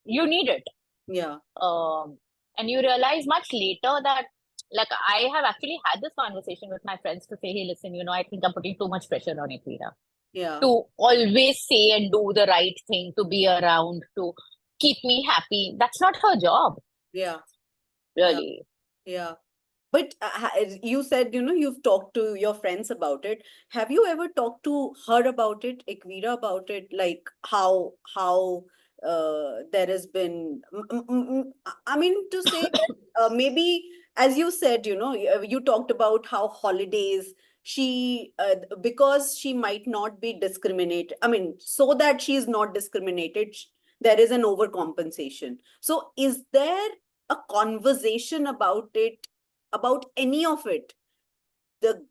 you need it. Yeah. And you realize much later that, like, I have actually had this conversation with my friends to say, hey, listen, I think I'm putting too much pressure on Equira Yeah. to always say and do the right thing, to be around, to keep me happy. That's not her job, Yeah. Yeah. really. Yeah. But you said, you've talked to your friends about it. Have you ever talked to her about it, Equira about it? Like how there has been, I mean, to say that maybe, as you said, you talked about how holidays, because she might not be discriminated. I mean, so that she is not discriminated, there is an overcompensation. So is there a conversation about it, about any of it, the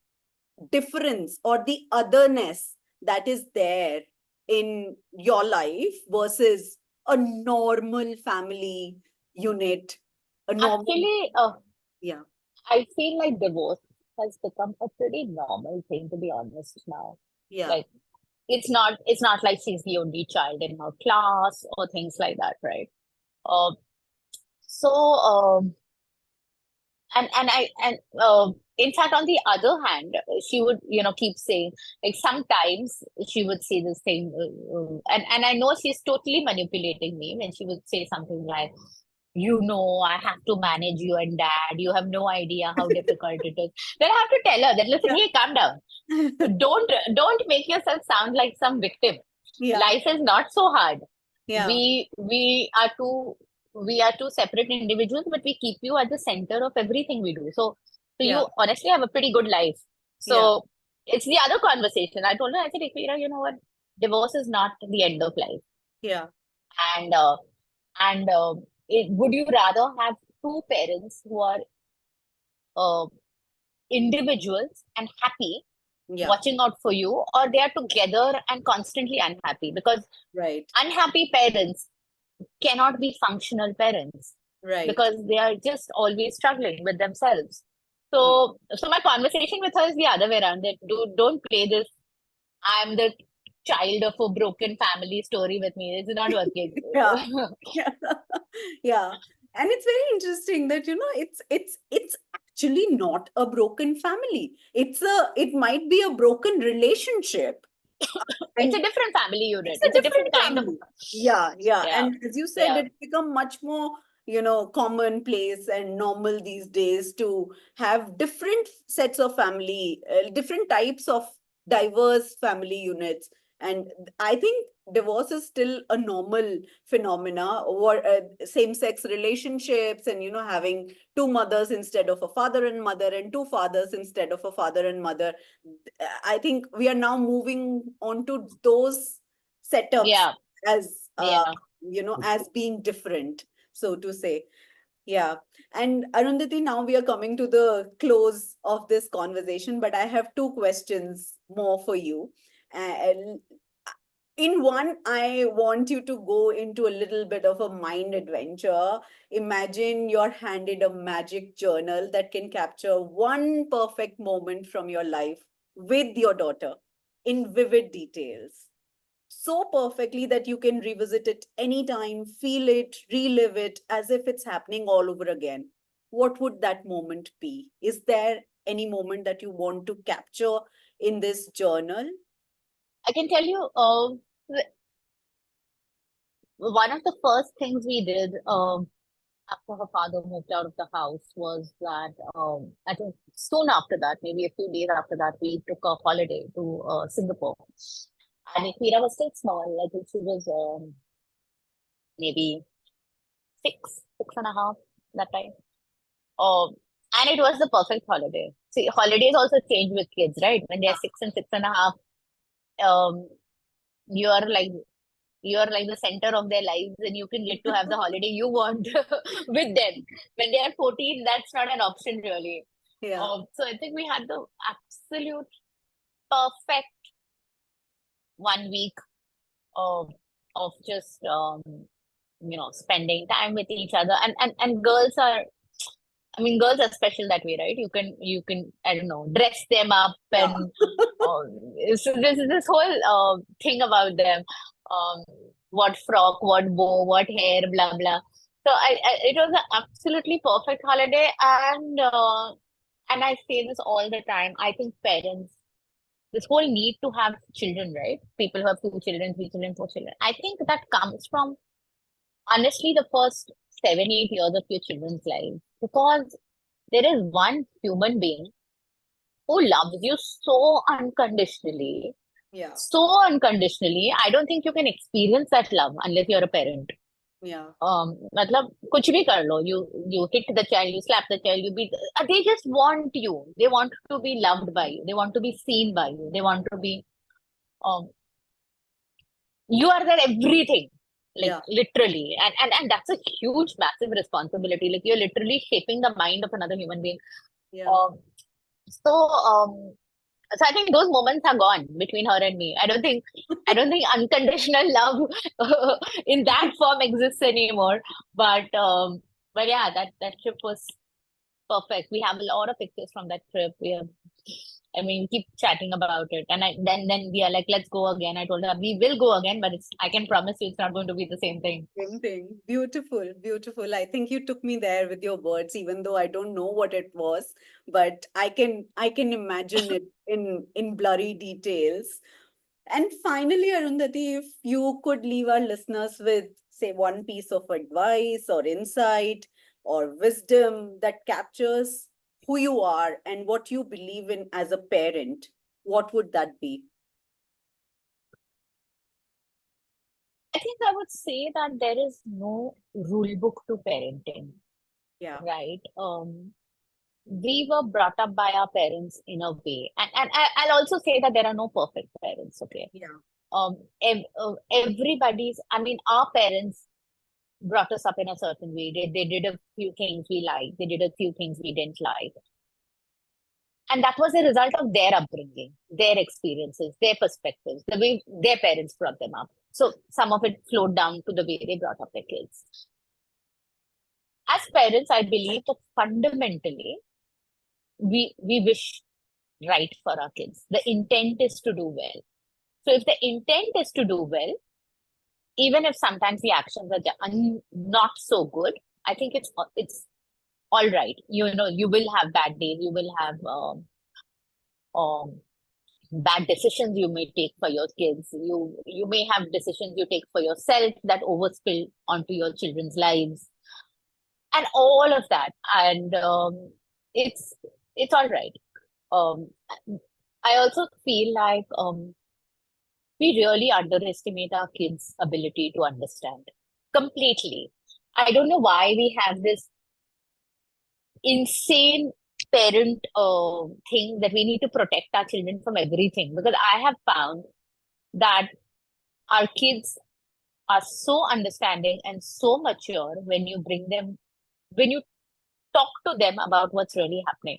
difference or the otherness that is there in your life versus a normal family unit, a normal, Actually, yeah, I feel like divorce has become a pretty normal thing, to be honest now. yeah, Like, it's not like she's the only child in her class or things like that, right? Uh, so, in fact, on the other hand, she would, keep saying, like, sometimes she would say this thing, and I know she's totally manipulating me when she would say something like, I have to manage you and dad. You have no idea how difficult it is. Then I have to tell her that, listen, yeah, hey, calm down. Don't make yourself sound like some victim. yeah, Life is not so hard. yeah, We are two separate individuals, but we keep you at the center of everything we do. So yeah, you honestly have a pretty good life. yeah, So it's the other conversation. I told her, I said, Ikvira, you know what? Divorce is not the end of life. yeah, And would you rather have two parents who are uh, individuals and happy, yeah, watching out for you, or they are together and constantly unhappy? Because right, unhappy parents cannot be functional parents right, because they are just always struggling with themselves. yeah, So my conversation with her is the other way around. That don't play this. I'm the child of a broken family story with me. It's not working. yeah, yeah, yeah. And it's very interesting that, it's actually not a broken family. It might be a broken relationship. It's And a different family unit. it's a It's a different different kind of, family. Yeah, yeah. yeah, And as you said, yeah. it's become much more, commonplace and normal these days to have different sets of family, different types of diverse family units. And I think divorce is still a normal phenomena, or same-sex relationships, and having two mothers instead of a father and mother, and two fathers instead of a father and mother. I think we are now moving on to those setups Yeah, as yeah. as being different, so to say. Yeah. And Arundhati, now we are coming to the close of this conversation, but I have two questions more for you. And in one, I want you to go into a little bit of a mind adventure. Imagine you're handed a magic journal that can capture one perfect moment from your life with your daughter in vivid details, so perfectly that you can revisit it anytime, feel it, relive it as if it's happening all over again. What would that moment be? Is there any moment that you want to capture in this journal? I can tell you, one of the first things we did after her father moved out of the house was that I think soon after that, maybe a few days after that, we took a holiday to Singapore. And Mira was still small. I think she was maybe six and a half that time. Um, and it was the perfect holiday. See, holidays also change with kids, right? When they're six and a half, um, you are like the center of their lives, and you can get to have the holiday you want with them. When they are 14, that's not an option really. Yeah. So I think we had the absolute perfect 1 week of just spending time with each other. And girls are, I mean, girls are special that way, right? You can I don't know, dress them up, Yeah. and uh, so this whole thing about them, um, what frock, what bow, what hair, blah blah. So it was an absolutely perfect holiday, and I say this all the time. I think parents, this whole need to have children, right? People who have two children, three children, four children. I think that comes from honestly the first 7, 8 years of your children's life, because there is one human being who loves you so unconditionally, Yeah. so unconditionally. I don't think you can experience that love unless you're a parent. Yeah. मतलब कुछ भी कर लो, you hit the child, you slap the child, you beat. They just want you. They want to be loved by you. They want to be seen by you. They want to be. Um, you are their everything, like Yeah. literally, and that's a huge, massive responsibility. Like you're literally shaping the mind of another human being. Yeah. Um, so um, so I think those moments are gone between her and me. I don't think unconditional love in that form exists anymore. But but yeah, that trip was perfect. We have a lot of pictures from that trip. I mean, we keep chatting about it, and then we are like, let's go again. I told her we will go again, but I can promise you, it's not going to be the same thing. Same thing. Beautiful, beautiful. I think you took me there with your words, even though I don't know what it was, but I can imagine it in blurry details. And finally, Arundhati, if you could leave our listeners with, say, one piece of advice or insight or wisdom that captures who you are and what you believe in as a parent, what would that be? I think I would say that there is no rule book to parenting, Yeah, right? We were brought up by our parents in a way, I'll also say that there are no perfect parents. Okay, yeah, everybody's. I mean, our parents brought us up in a certain way. They did a few things we liked. They did a few things we didn't like. And that was a result of their upbringing, their experiences, their perspectives, the way their parents brought them up. So some of it flowed down to the way they brought up their kids. As parents, I believe that fundamentally we wish right for our kids. The intent is to do well. So if the intent is to do well, even if sometimes the actions are not so good, I think it's all right. You know, you will have bad days. You will have um, bad decisions you may take for your kids. You may have decisions you take for yourself that overspill onto your children's lives, and all of that. And it's it's all right. Um, I also feel like we really underestimate our kids' ability to understand completely. I don't know why we have this insane parent thing that we need to protect our children from everything. Because I have found that our kids are so understanding and so mature when you bring them, when you talk to them about what's really happening.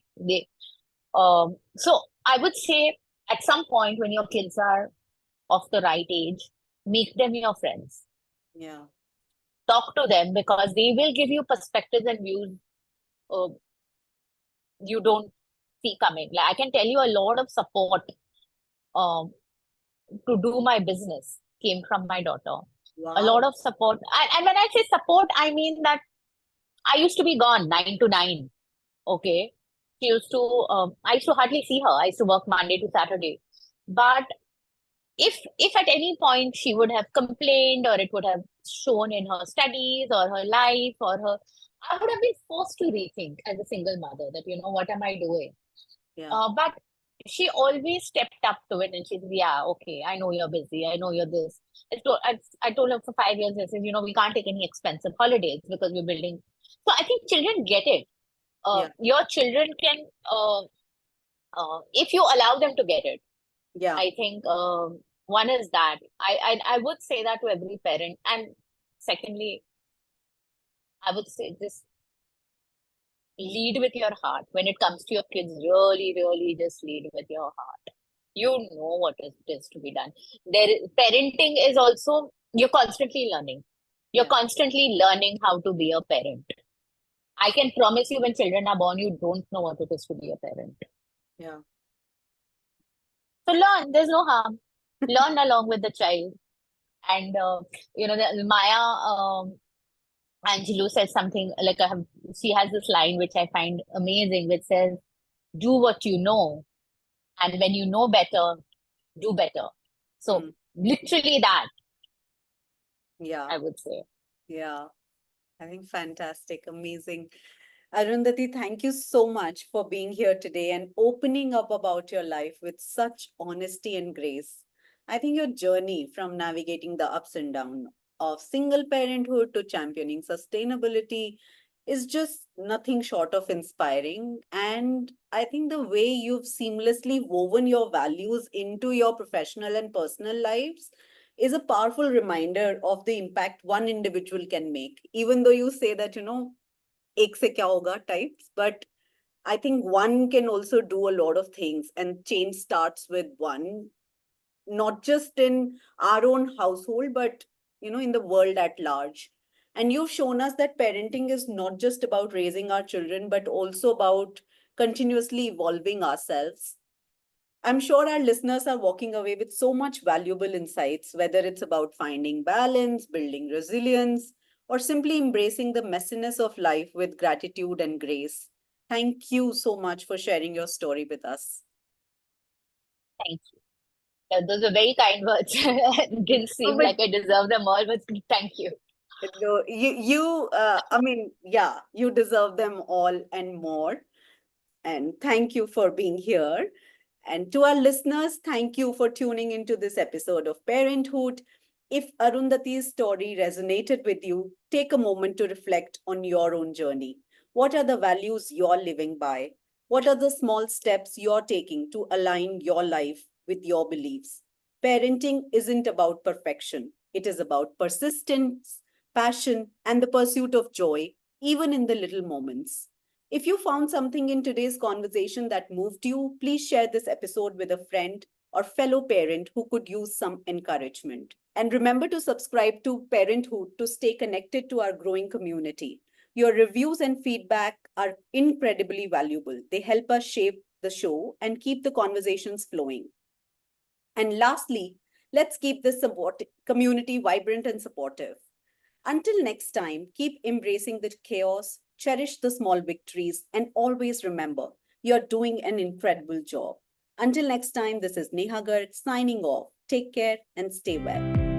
So I would say at some point when your kids are of the right age, make them your friends. Yeah. Talk to them because they will give you perspectives and views uh, you don't see coming. Like I can tell you a lot of support um, to do my business came from my daughter. A lot Wow. of support. And when I say support, I mean that I used to be gone 9 to 9. Okay. I used to hardly see her. I used to work Monday to Saturday. But if at any point she would have complained or it would have shown in her studies or her life or her, I would have been forced to rethink as a single mother that, what am I doing? Yeah. But she always stepped up to it and she said, yeah, okay, I know you're busy. I know you're this. I told her for 5 years, I said, we can't take any expensive holidays because we're building. So I think children get it. Yeah. Your children can, if you allow them to get it, Yeah. I think one is that I would say that to every parent. And secondly, I would say just lead with your heart. When it comes to your kids, really, really just lead with your heart. You know what is to be done. Parenting is also, you're constantly learning. You're Yeah. constantly learning how to be a parent. I can promise you when children are born, you don't know what it is to be a parent. Yeah. So learn, there's no harm. Learn along with the child. And, Maya Angelou says something like she has this line which I find amazing, which says, do what you know. And when you know better, do better. So Mm. literally that, Yeah. I would say. Yeah. I think fantastic, amazing. Arundhati, thank you so much for being here today and opening up about your life with such honesty and grace. I think your journey from navigating the ups and downs of single parenthood to championing sustainability is just nothing short of inspiring. And I think the way you've seamlessly woven your values into your professional and personal lives is a powerful reminder of the impact one individual can make. Even though you say that, ek se kya hoga types, but I think one can also do a lot of things, and change starts with one, not just in our own household, but in the world at large. And you've shown us that parenting is not just about raising our children, but also about continuously evolving ourselves. I'm sure our listeners are walking away with so much valuable insights, whether it's about finding balance, building resilience, or simply embracing the messiness of life with gratitude and grace. Thank you so much for sharing your story with us. Thank you. Those are very kind words. It didn't Oh, seem like I deserve them all, but thank you. no, I mean, yeah, you deserve them all and more. And thank you for being here. And to our listeners, thank you for tuning into this episode of Parenthood. If Arundhati's story resonated with you, take a moment to reflect on your own journey. What are the values you're living by? What are the small steps you're taking to align your life with your beliefs? Parenting isn't about perfection, it is about persistence, passion, and the pursuit of joy, even in the little moments. If you found something in today's conversation that moved you, please share this episode with a friend or fellow parent who could use some encouragement. And remember to subscribe to Parenthood to stay connected to our growing community. Your reviews and feedback are incredibly valuable. They help us shape the show and keep the conversations flowing. And lastly, let's keep this community vibrant and supportive. Until next time, keep embracing the chaos, cherish the small victories, and always remember you're doing an incredible job. Until next time, this is Neha Garg signing off. Take care and stay well.